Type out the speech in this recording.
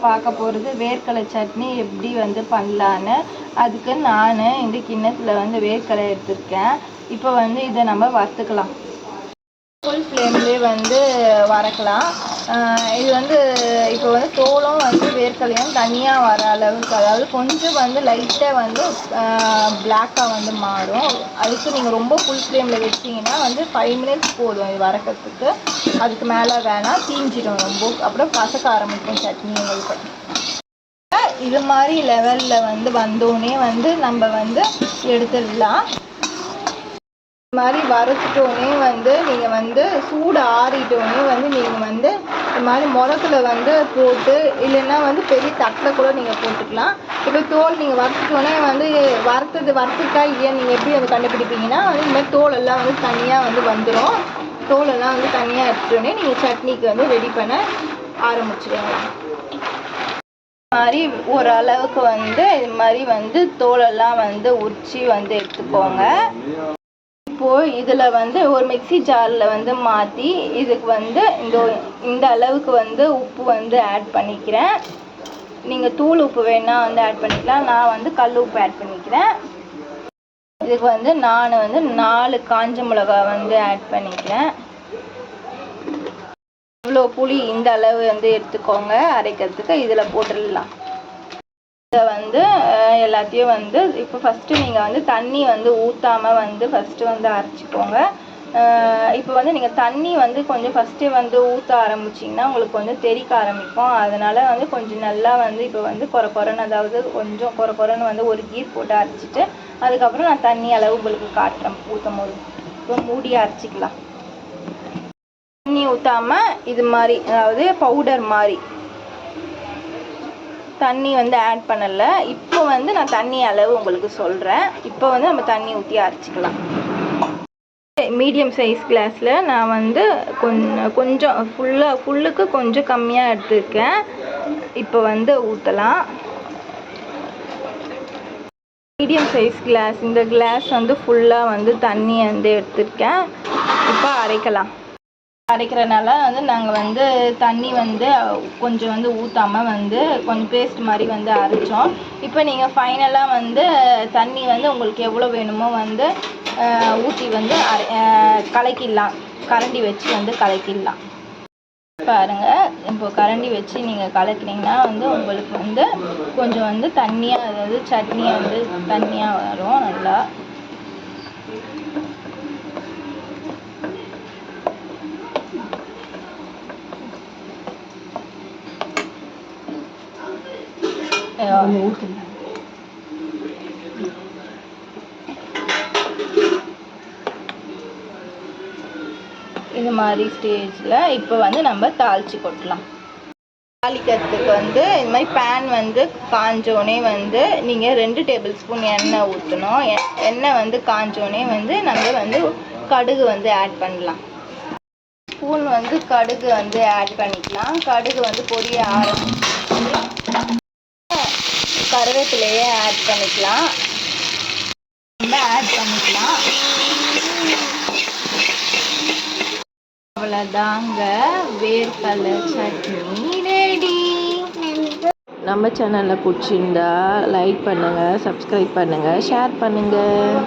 பார்க்க போகிறது வேர்க்கடலை சட்னி எப்படி வந்து பண்ணலான்னு. அதுக்கு நான் இந்த கிண்ணத்தில் வந்து வேர்க்கடலை எடுத்துருக்கேன். இப்போ வந்து இதை நம்ம வறுத்துக்கலாம். ஃபுல் ஃப்ளேம்லேயே வந்து வறுக்கலாம். இது வந்து இப்போ வந்து தோலும் வந்து வேர்க்கடலையும் தனியாக வர அளவுக்கு, அதாவது கொஞ்சம் வந்து லைட்டாக வந்து பிளாக்காக வந்து மாறும். அதுக்கு நீங்கள் ரொம்ப ஃபுல் ஃப்ளேமில் வச்சிங்கன்னா வந்து 5 மினிட்ஸ் போதும் இது வறுக்கிறதுக்கு. அதுக்கு மேலே வேணாம், தீஞ்சிடும் ரொம்ப, அப்புறம் கசக்க ஆரம்பிக்கும் சட்னி உங்களுக்கு. இது மாதிரி லெவலில் வந்து வந்தோடனே வந்து நம்ம வந்து எடுத்துடலாம். இது மாதிரி வறுத்துட்டோடனே வந்து நீங்கள் வந்து சூடு ஆறிட்டோடனே வந்து நீங்கள் வந்து இது மாதிரி முறத்துல வந்து போட்டு, இல்லைன்னா வந்து பெரிய தட்டில் கூட நீங்கள் போட்டுக்கலாம். இப்போ தோல் நீங்கள் வறுத்துட்டோடனே வந்து வறுத்துட்டா இல்லையா நீங்கள் எப்படி வந்து கண்டுபிடிப்பீங்கன்னா வந்து இந்த மாதிரி தோலெல்லாம் வந்து தனியாக வந்து வந்துடும். தோலெல்லாம் வந்து தனியாக எடுத்துட்டோடனே நீங்கள் சட்னிக்கு வந்து ரெடி பண்ண ஆரம்பிச்சிடுங்க. இது மாதிரி ஓரளவுக்கு வந்து இது மாதிரி வந்து தோலெல்லாம் வந்து உரிச்சி வந்து எடுத்துக்கோங்க. இப்போது இதில் வந்து ஒரு மிக்ஸி ஜாரில் வந்து மாற்றி இதுக்கு வந்து இந்த அளவுக்கு வந்து உப்பு வந்து ஆட் பண்ணிக்கிறேன். நீங்கள் தூள் உப்பு வேணால் வந்து ஆட் பண்ணிக்கலாம். நான் வந்து கல் உப்பு ஆட் பண்ணிக்கிறேன். இதுக்கு வந்து நான் வந்து 4 காஞ்ச மிளகா வந்து ஆட் பண்ணிக்கிறேன். இவ்வளோ புளி இந்த அளவு வந்து எடுத்துக்கோங்க அரைக்கிறதுக்கு. இதில் போட்டுடலாம். இதை வந்து எல்லாத்தையும் வந்து இப்போ ஃபஸ்ட்டு நீங்கள் வந்து தண்ணி வந்து ஊற்றாமல் வந்து ஃபஸ்ட்டு வந்து அரைச்சிக்கோங்க. இப்போ வந்து நீங்கள் தண்ணி வந்து கொஞ்சம் ஃபஸ்ட்டே வந்து ஊற்ற ஆரம்பிச்சிங்கன்னா உங்களுக்கு வந்து தெறிக்க ஆரம்பிக்கும். அதனால் வந்து கொஞ்சம் நல்லா வந்து இப்போ வந்து கொரன்னு, அதாவது கொஞ்சம் கொரன்னு வந்து ஒரு கீர் போட்டு அரைச்சிட்டு அதுக்கப்புறம் நான் தண்ணி அளவு உங்களுக்கு காட்டுறேன் ஊற்றும் போது. இப்போ மூடி அரைச்சிக்கலாம். தண்ணி ஊற்றாமல் இது மாதிரி, அதாவது பவுடர் மாதிரி தண்ணி வந்து ஆட் பண்ணலை. இப்போ வந்து நான் தண்ணி அளவு உங்களுக்கு சொல்கிறேன். இப்போ வந்து நம்ம தண்ணி ஊற்றி அரைச்சிக்கலாம். மீடியம் சைஸ் கிளாஸில் நான் வந்து கொஞ்சம் ஃபுல்லுக்கு கொஞ்சம் கம்மியாக எடுத்துருக்கேன். இப்போ வந்து ஊற்றலாம். மீடியம் சைஸ் கிளாஸ், இந்த கிளாஸ் வந்து ஃபுல்லாக வந்து தண்ணி வந்து எடுத்துருக்கேன். இப்போ அரைக்கலாம். அரைக்கிறனால வந்து நாங்கள் வந்து தண்ணி வந்து கொஞ்சம் வந்து ஊற்றாமல் வந்து கொஞ்சம் பேஸ்ட் மாதிரி வந்து அரைச்சோம். இப்போ நீங்கள் ஃபைனலாக வந்து தண்ணி வந்து உங்களுக்கு எவ்வளோ வேணுமோ வந்து ஊற்றி வந்து கலக்கிடலாம். கரண்டி வச்சு வந்து கலக்கிடலாம். பாருங்கள், இப்போ கரண்டி வச்சு நீங்கள் கலக்கினீங்கன்னா வந்து உங்களுக்கு வந்து கொஞ்சம் வந்து தண்ணியாக, அதாவது சட்னி வந்து தண்ணியாக வரும் நல்லா. இது மாதிரி ஸ்டேஜில் இப்போ வந்து நம்ம தாளித்து கொட்டலாம். தாளிக்கிறதுக்கு வந்து இது மாதிரி பேன் வந்து காஞ்சோடனே வந்து நீங்கள் 2 டேபிள் ஸ்பூன் எண்ணெய் ஊற்றணும். எண்ணெய் வந்து காஞ்சோடனே வந்து நம்ம வந்து கடுகு வந்து ஆட் பண்ணலாம். ஸ்பூன் வந்து கடுகு வந்து ஆட் பண்ணிக்கலாம். கடுகு வந்து பொரிய கருவேப்பிலையே ஆட் பண்ணிக்கலாம். நம்ம ஆட் பண்ணிக்கலாம். அவ்வளோதாங்க, வேர்க்கடலை சட்னி ரெடி. நம்ம சேனலில் பிடிச்சிருந்தா லைக் பண்ணுங்கள், சப்ஸ்கிரைப் பண்ணுங்கள், ஷேர் பண்ணுங்கள்.